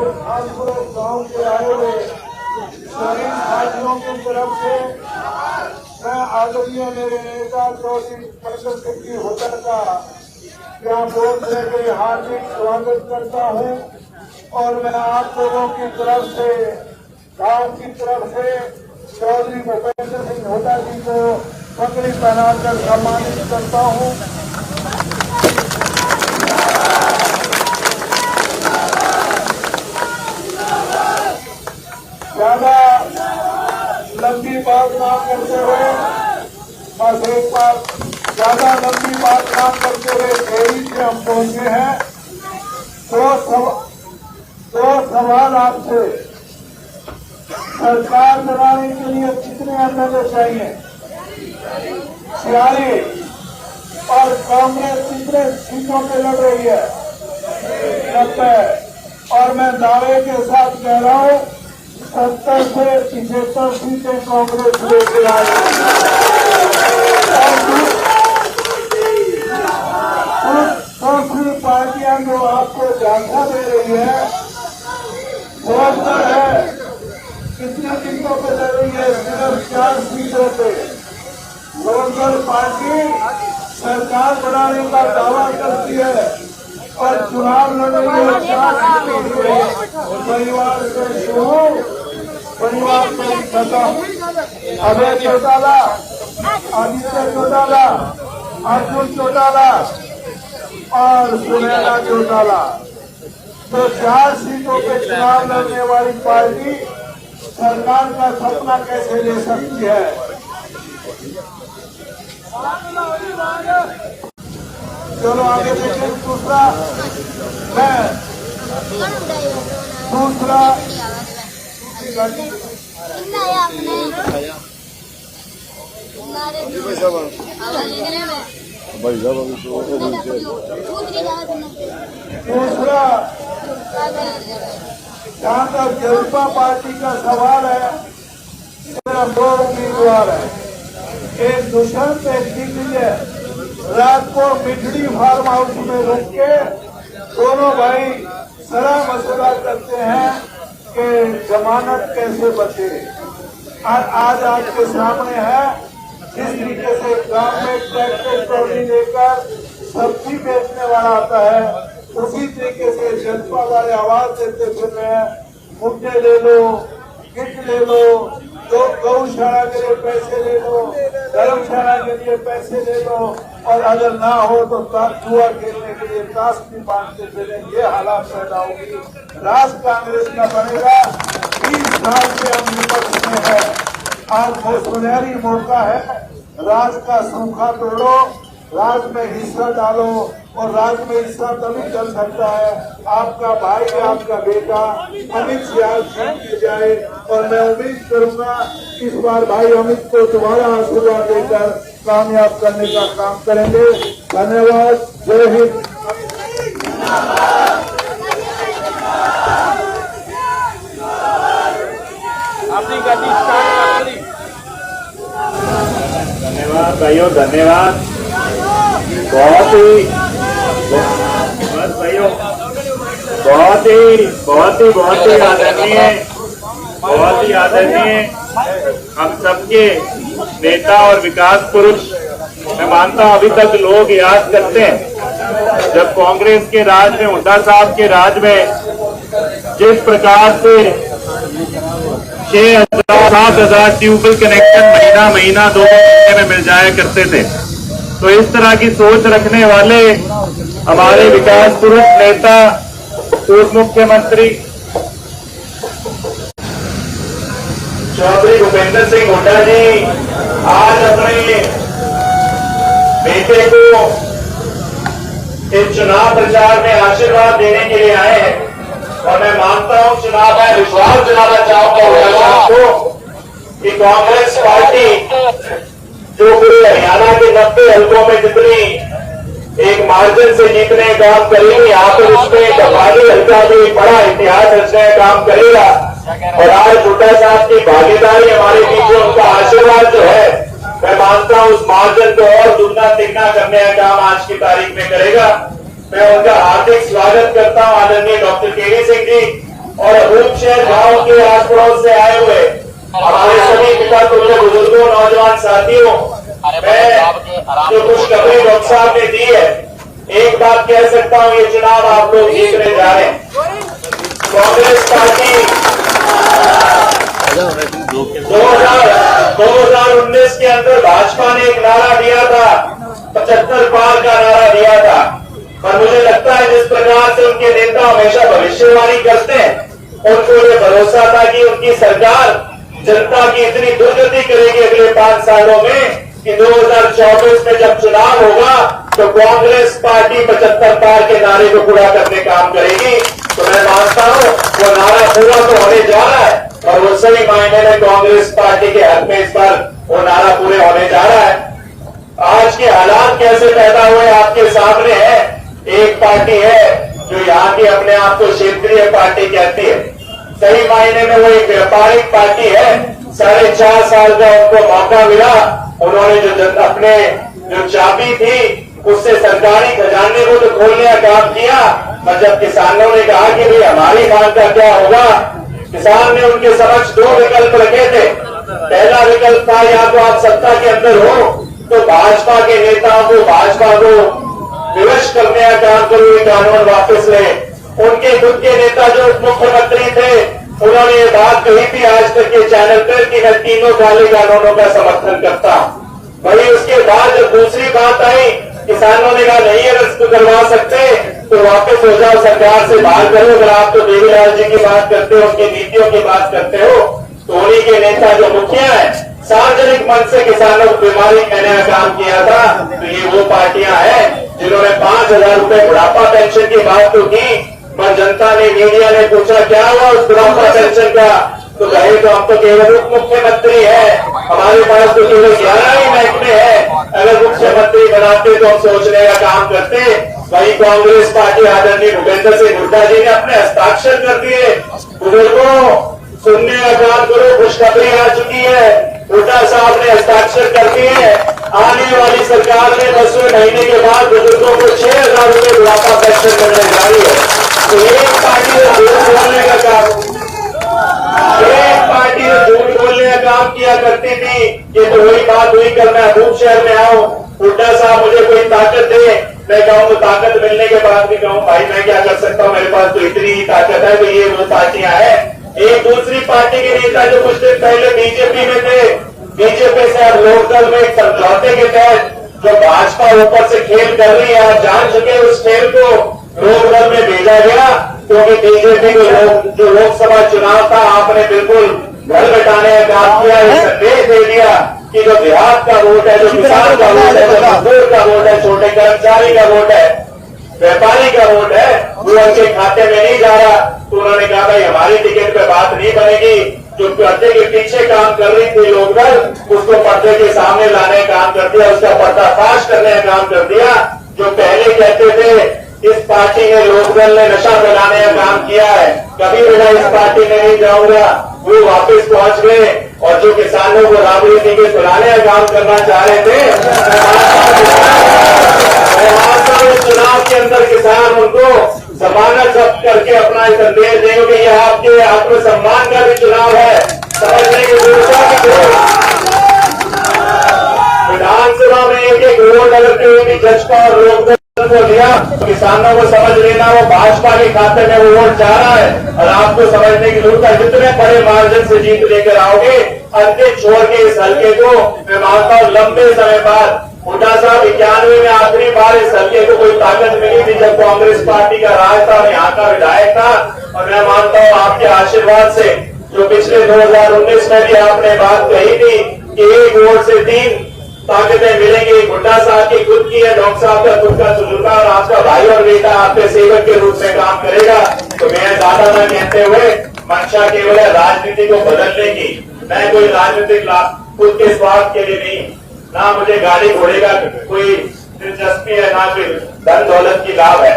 खासपुर गांव के आए हुए सभी साथियों की तरफ से मैं आदरणीय मेरे नेता चौधरी प्रसन्न सिंह जी होटल का यहाँ बोर्ड से हार्दिक स्वागत करता हूँ और मैं आप लोगों की तरफ से गांव की तरफ से चौधरी भूपेंद्र सिंह होटा जी को पगड़ी पहनाकर सम्मानित करता हूँ। ज्यादा लंबी बात ना करते हुए बस एक बार ज्यादा लंबी बात ना करते हुए देरी से हम पहुंचे हैं। दो सवाल आपसे, सरकार बनाने के लिए कितने एमएलए चाहिए? 46। और कांग्रेस कितने सीटों पे लड़ रही है? 90। और मैं दावे के साथ कह रहा हूँ 70 से 75 सीटें कांग्रेस लेके आई। दूसरी पार्टियां जो आपको झांसा दे रही है बहुत है, कितने सीटों पे लड़ रही है? सिर्फ 4 सीटों पे। लोकदल पार्टी सरकार बनाने का दावा करती है और चुनाव लड़ रही है 4 सीटों पे। परिवार से शुरू, परिवार से खत्म। अभय चौटाला, आदित्य चौटाला, अर्जुन चौटाला और सुनैना चौटाला, तो 4 सीटों पे चुनाव लड़ने वाली पार्टी सरकार का सपना कैसे ले सकती है? चलो आगे देखें। दूसरा जहाँ तक जनता पार्टी का सवाल है, सिर्फ 2 उम्मीदवार है, एक दुष्यंत, एक दिग्विजय। रात को बिजली फार्म हाउस में रुक के दोनों भाई सलाह मशवरा करते हैं कि जमानत कैसे बचे। और आज आपके सामने है जिस तरीके से गांव में ट्रैक्टर ट्रॉली लेकर सब्जी बेचने वाला आता है, उसी तरीके से जनता वाले आवाज देते फिर रहे हैं, मुद्दे ले लो, किट ले लो, तो गौशाला के लिए पैसे ले लो, धर्मशाला के लिए पैसे ले लो, और अगर ना हो तो जुआ खेलने के लिए ताश भी बांधते फिरे। ये हालात पैदा होगी। राज कांग्रेस का बनेगा। 20 साल से हम विपक्ष में है। आज वो सुनहरी मौका है, राज का सूखा तोड़ो, राज में हिस्सा डालो, और राज में हिस्सा तभी चल सकता है आपका भाई, आपका बेटा अमित शाह जीत जाए। और मैं उम्मीद करूंगा इस बार भाई अमित को तुम्हारा आशीर्वाद देकर कामयाब करने का काम करेंगे। धन्यवाद। जय हिंद। धन्यवाद भाइयों, धन्यवाद। बहुत ही बस भाइयों, बहुत ही आदरणीय, बहुत ही आदरणीय हम सबके नेता और विकास पुरुष। मैं मानता हूं अभी तक लोग याद करते हैं जब कांग्रेस के राज में, हुड्डा साहब के राज में जिस प्रकार से 6,000-7,000 ट्यूबवेल कनेक्शन महीना 2 महीने में मिल जाया करते थे। तो इस तरह की सोच रखने वाले हमारे विकास पुरुष नेता पूर्व मुख्यमंत्री चौधरी भूपेंद्र सिंह होटा जी आज अपने बेटे को इस चुनाव प्रचार में आशीर्वाद देने के लिए आए हैं। और मैं मानता हूं, चुनाव में विश्वास दिलाना चाहूंगा आपको कि कांग्रेस पार्टी जो पूरे हरियाणा के 90 हल्कों में जितनी एक मार्जिन से जीतने का काम करेगी, यहाँ पर उसमें गढ़वाली हल्का भी बड़ा इतिहास रचने का काम करेगा। और आज हुड्डा साहब की भागीदारी हमारे बीच में, उनका आशीर्वाद जो है, मैं मानता हूं उस मार्जिन को और दुगना तिगना करने का काम आज की तारीख में करेगा। मैं उनका हार्दिक स्वागत करता हूं। आदरणीय डॉक्टर केवी सिंह जी, और रूपशहर गांव के आस पड़ोस से आए हुए हमारे सभी पिता तुल्य बुजुर्गों, नौजवान साथियों, मैं जो खुशखबरी डॉक्टर साहब ने दी है, एक बात कह सकता हूं, ये चुनाव आप लोग जीतने जा रहे हैं। कांग्रेस पार्टी 2019 के अंदर भाजपा ने एक नारा दिया था, 75 पार का नारा दिया था, पर मुझे लगता है जिस प्रकार से उनके नेता हमेशा भविष्यवाणी करते हैं, उनको ये भरोसा था कि उनकी सरकार जनता की इतनी दुर्गति करेगी अगले 5 सालों में कि 2024 में जब चुनाव होगा तो कांग्रेस पार्टी 75 पार के नारे को पूरा करने का काम करेगी। तो मैं मानता हूं वो नारा पूरा तो होने जा रहा है और वो सही मायने में कांग्रेस पार्टी के हक में इस बार वो नारा पूरे होने जा रहा है। आज के हालात कैसे पैदा हुए आपके सामने है। एक पार्टी है जो यहाँ की अपने आप को क्षेत्रीय पार्टी कहती है, सही मायने में वो एक व्यापारिक पार्टी है। 4.5 साल का उनको मौका मिला, उन्होंने जो अपने जो चाबी थी उससे सरकारी खजाने को तो खोलने का काम किया, पर जब किसानों ने कहा कि भाई हमारी मांग का क्या होगा, किसान ने उनके समक्ष 2 विकल्प रखे थे। पहला विकल्प था या तो आप सत्ता के अंदर हो तो भाजपा के नेताओं को, भाजपा को विवश करने का काम करो, ये कानून वापस ले। उनके खुद के नेता जो उप मुख्यमंत्री थे उन्होंने ये बात कही थी आज तक के चैनल पर कि मैं तीनों काले कानूनों का समर्थन करता हूं। वही उसके बाद जब दूसरी बात आई, किसानों ने कहा नहीं अगर इसको करवा सकते तो वापस हो जाओ, सरकार से बाहर करो। अगर आप तो देवीलाल जी की बात करते हो, उनकी नीतियों की बात करते हो, तो उन्हीं के नेता जो मुखिया है सार्वजनिक मन से किसानों को बीमारी कहने का काम किया था। तो ये वो पार्टियां हैं जिन्होंने 5,000 रुपए बुढ़ापा पेंशन की बात तो की, पर जनता ने, मीडिया ने पूछा क्या हुआ उस बुढ़ापा पेंशन का, तो कहे तो हम तो केवल उप मुख्यमंत्री है, हमारे पास तो केवल 11 ही महकमे है, अगर मुख्यमंत्री बनाते तो हम सोचने का काम करते। वही कांग्रेस पार्टी आदरणीय भूपेंद्र सिंह हुड्डा जी ने अपने हस्ताक्षर कर दिए। बुजुर्गों सुनने का काम करो, खुशखबरी आ चुकी है, हुड्डा साहब ने हस्ताक्षर कर दिए। आने वाली सरकार में 10वें महीने के बाद बुजुर्गों को 6,000 रुपए बुढ़ापा पेंशन मिलने जा रही है। तो एक पार्टी ने झूठ बोलने का काम, एक पार्टी ने झूठ बोलने का काम किया करती थी। ये तो वही बात हुई, कल मैं महबूब शहर में आऊं, हुड्डा साहब मुझे कोई ताकत दे, मैं कहूँ तो ताकत मिलने के बाद भी कहूँ भाई मैं क्या कर सकता हूँ, मेरे पास तो इतनी ही ताकत है। तो ये वो पार्टियां हैं। एक दूसरी पार्टी के नेता जो कुछ दिन पहले बीजेपी में थे, बीजेपी से अब लोकदल में एक समझौते के तहत जो भाजपा ऊपर से खेल कर रही है, आप जान चुके उस खेल को लोकदल में भेजा गया, क्योंकि बीजेपी को जो लोकसभा चुनाव था आपने बिल्कुल घर बैठाने का काम किया, संदेश दे दिया कि जो देहात का वोट है, जो किसान का वोट है, जो मजदूर का वोट है, छोटे कर्मचारी का वोट है, व्यापारी का वोट है, वो उनके खाते में नहीं जा रहा। तो उन्होंने कहा भाई हमारी टिकट पे बात नहीं बनेगी। जो पर्दे के पीछे काम कर रही थी लोकदल, उसको पर्दे के सामने लाने का काम कर दिया, उसका पर्दाफाश करने का काम कर दिया। जो पहले कहते थे इस पार्टी ने, लोकदल ने नशा फैलाने का काम किया है, कभी भी मैं इस पार्टी में नहीं जाऊंगा, वो वापस पहुंच गए। और जो किसानों को राबड़ी नीचे सुलाने का काम करना चाह रहे थे, चुनाव के अंदर किसान उनको जमानत जब्त करके अपना संदेश देंगे कि यह आपके आत्मसम्मान का भी चुनाव है, समझने की जरूरत है। विधानसभा में एक वोट लगते हुए भी जजपा और लोकदल को दिया, किसानों को समझ लेना वो भाजपा के खाते में वो वोट जा रहा है। और आपको समझने की जरूरत है, जितने बड़े मार्जिन से जीत लेकर आओगे, अंतिम छोड़ के इस हल्के को मैं मानता हूँ लंबे समय बाद, हुड्डा साहब 91 में आखिरी बार इस हल्के को कोई ताकत मिली थी जब कांग्रेस पार्टी का राज था, यहाँ का विधायक था। और मैं मानता हूँ आपके आशीर्वाद से, जो पिछले 2019 में भी आपने बात कही थी कि 1 वोट से 3 ताकतें मिलेंगी, हुड्डा साहब की खुद की है, डॉक्टर साहब का खुद का तजुर्बा, और आपका भाई और बेटा आपके सेवक के रूप में काम करेगा। तो मैं ज्यादा न कहते हुए, मंशा केवल है राजनीति को बदलने की। मैं कोई राजनीतिक खुद के स्वार्थ के लिए नहीं, ना मुझे गाड़ी घोड़े का कोई दिलचस्पी है, ना कोई धन दौलत की लाभ है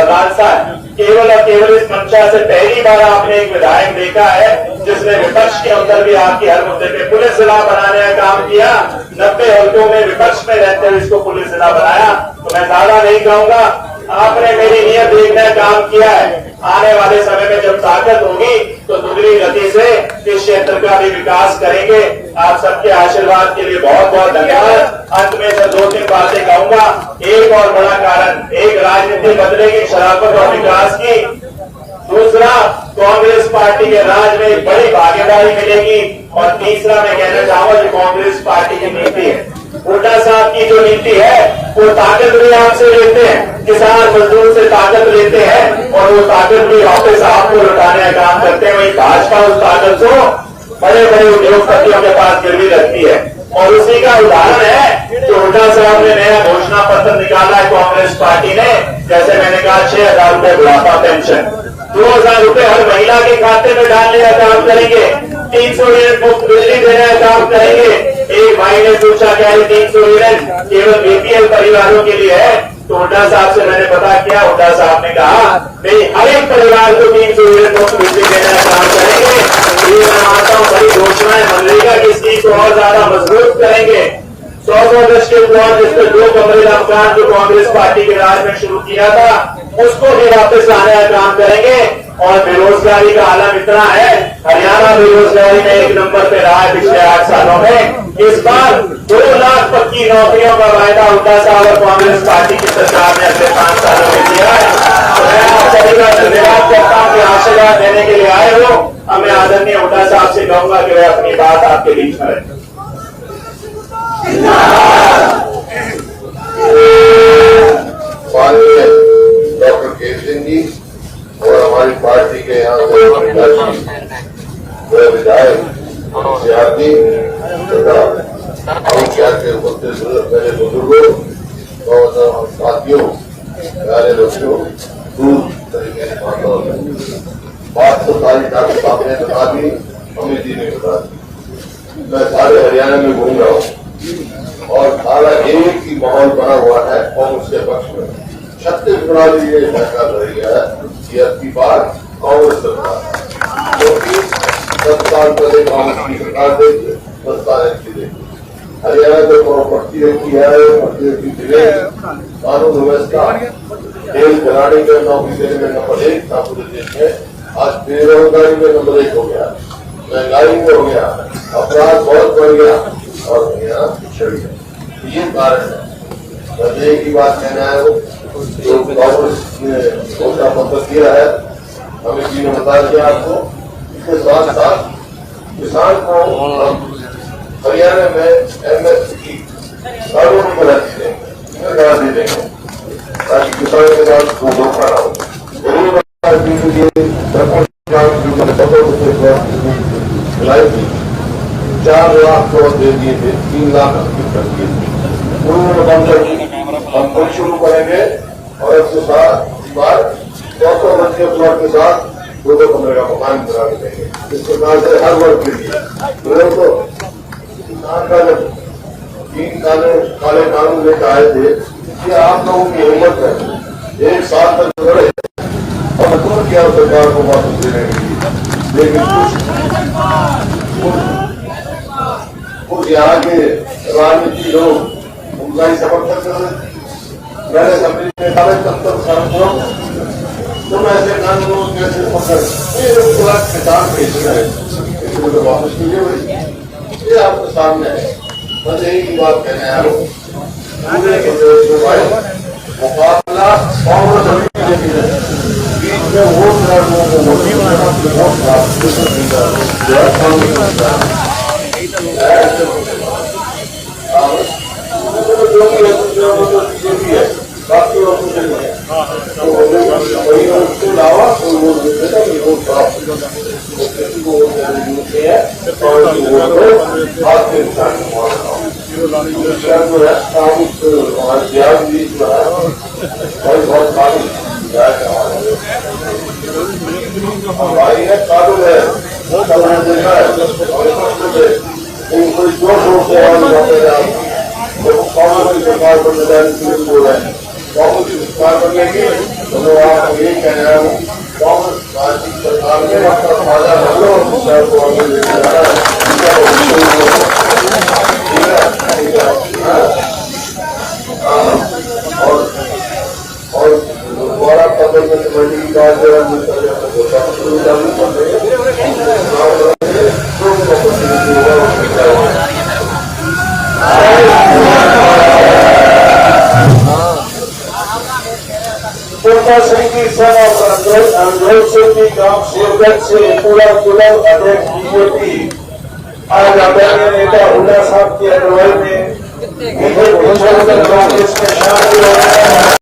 लालसा है। केवल और केवल इस मंशा से पहली बार आपने एक विधायक देखा है जिसने विपक्ष के अंदर भी आपकी हर मुद्दे पे पुलिस जिला बनाने का काम किया। 90 हल्कों में विपक्ष में रहते हुए इसको पुलिस जिला बनाया। तो मैं ज्यादा नहीं कहूंगा, आपने मेरी नीयत देखने का काम किया है। आने वाले समय में जब ताकत होगी का भी विकास करेंगे। आप सबके आशीर्वाद के लिए बहुत बहुत धन्यवाद। अंत में से 2-3 बातें कहूंगा। एक और बड़ा कारण, एक राजनीति बदलेगी शराफत और विकास की, दूसरा कांग्रेस पार्टी के राज में एक बड़ी भागीदारी मिलेगी, और तीसरा मैं कहना चाहूंगा जो कांग्रेस पार्टी की नीति है, हुड्डा साहब की जो नीति है वो ताकत भी आपसे लेते हैं, किसान मजदूर से ताकत लेते हैं, और वो ताकत भी वापस आपको लौटाने का काम करते हैं। वही भाजपा उस ताकत को बड़े बड़े उद्योगपतियों के पास गिरवी रखती है, और उसी का उदाहरण है जो हुड्डा साहब ने नया घोषणा पत्र निकाला है कांग्रेस पार्टी ने। जैसे मैंने कहा 6,000 रुपए बुढ़ापा पेंशन, 2,000 रुपए हर महिला के खाते में डालने का काम करेंगे, 300 यूनिट मुफ्त बिजली देने का काम करेंगे। एक भाई ने पूछा क्या 300 यूनिट केवल बीपीएल परिवारों के लिए है? तो हुड्डा साहब से मैंने पता किया, हुड्डा साहब ने कहा नहीं, हर एक परिवार को 300 यूनिट मुफ्त बिजली देने का काम करेंगे। ये मैं मानता हूँ बड़ी घोषणाएं मनरेगा की स्कीम को और ज्यादा मजबूत करेंगे। 100 गज के प्लॉट जिसपे 2 कमरे का मकान जो कांग्रेस पार्टी के राज में शुरू किया था उसको भी वापस लाने का काम करेंगे। और बेरोजगारी का आलम इतना है, हरियाणा बेरोजगारी में 1 नंबर पे रहा है पिछले 8 सालों में। इस बार 2 लाख पक्की नौकरियों का वायदा हुड्डा साहब और कांग्रेस पार्टी की सरकार ने अगले 5 सालों में किया है। तो मैं आप सभी का धन्यवाद करता हूँ कि आशीर्वाद देने के लिए आए हो। अब मैं आदरणीय हुड्डा साहब से कहूंगा कि वे अपनी बात आपके बीच में रखें। डॉक्टर के सिंह जी और हमारी पार्टी के यहाँ से विधायक के मेरे बुजुर्गों और साथियों, प्यारे दोस्तों, दूर तरीके से बात तो सारी डॉक्टर साहब ने बता दी, अमित जी ने बता दी। मैं सारे हरियाणा में घूम रहा हूँ और सारा एक ही माहौल बना हुआ है कांग्रेस के पक्ष में। छत्तीसगढ़ भी ये फैसला रही है कि अब की बार कांग्रेस सरकार, क्योंकि 10 साल पहले कांग्रेस की सरकार देखी, 10 साल की देखी। हरियाणा को प्रॉपर्टी रखी है, कानून व्यवस्था, देश बनाने के नौकरी देने में नंबर 1 था पूरे देश में। आज बेरोजगारी में नंबर 1 हो गया, महंगाई में हो गया, अपराध बहुत बढ़ गया और यहाँ पिछड़ गया। ये कारण है। मुझे एक ही बात कहना है, जो कांग्रेस ने घोषणा पत्र किया है, अमित जी ने बता दिया आपको, इसके साथ साथ किसान को हरियाणा में एमएसपी करोड़ों रुपए दे देंगे ताकि किसानों के साथ को धोखा ना हो। लाई थी 4 लाख करोड़ दे दिए थे, 3 लाख कर दिए थे। उन्होंने बंद कर दी। हम फिर शुरू करेंगे और इसके साथ इस बार 100 गज के प्लॉट के साथ 2 कमरे का मकान बना के देंगे। इस प्रकार से हर वर्ग के लिए तो किसान का जब 3 काले कानून लेकर आए थे कि आप लोगों की हिम्मत है 1 साल तक लड़े और मजबूर किया सरकार को वापस देने के लिए, लेकिन कुछ यहाँ के राजनीति लोग उनका ही समर्थन कर रहे थे। मैंने असेंबली में तुम ऐसे कानूनों कैसे पकड़ किसान भेज रहे हैं तो वापस कीजिए भाई। ये आपके सामने है। बस यही की बात कहने आया हूँ, पूरे मुकाबला कांग्रेस बीच में वोट हमारी है कानून है देखा है कोई जोर से कांग्रेस की सरकार बनने जाने के लिए बोल रहे हैं। कांग्रेस की सरकार बनने की तो आप ये कह रहे हैं कांग्रेस पार्टी सरकार में अपना फायदा लो को आगे लेके जा रहा है। और दोबारा पब्लिक कमेटी की बात वाल्मीकि सन ऑफ अंग्रेज से गांव शिवगंज से पूरा कुलम अध्यक्ष बीजेपी आज आदरणीय नेता हुड्डा साहब की अगुवाई में कांग्रेस में शामिल हो रहे हैं।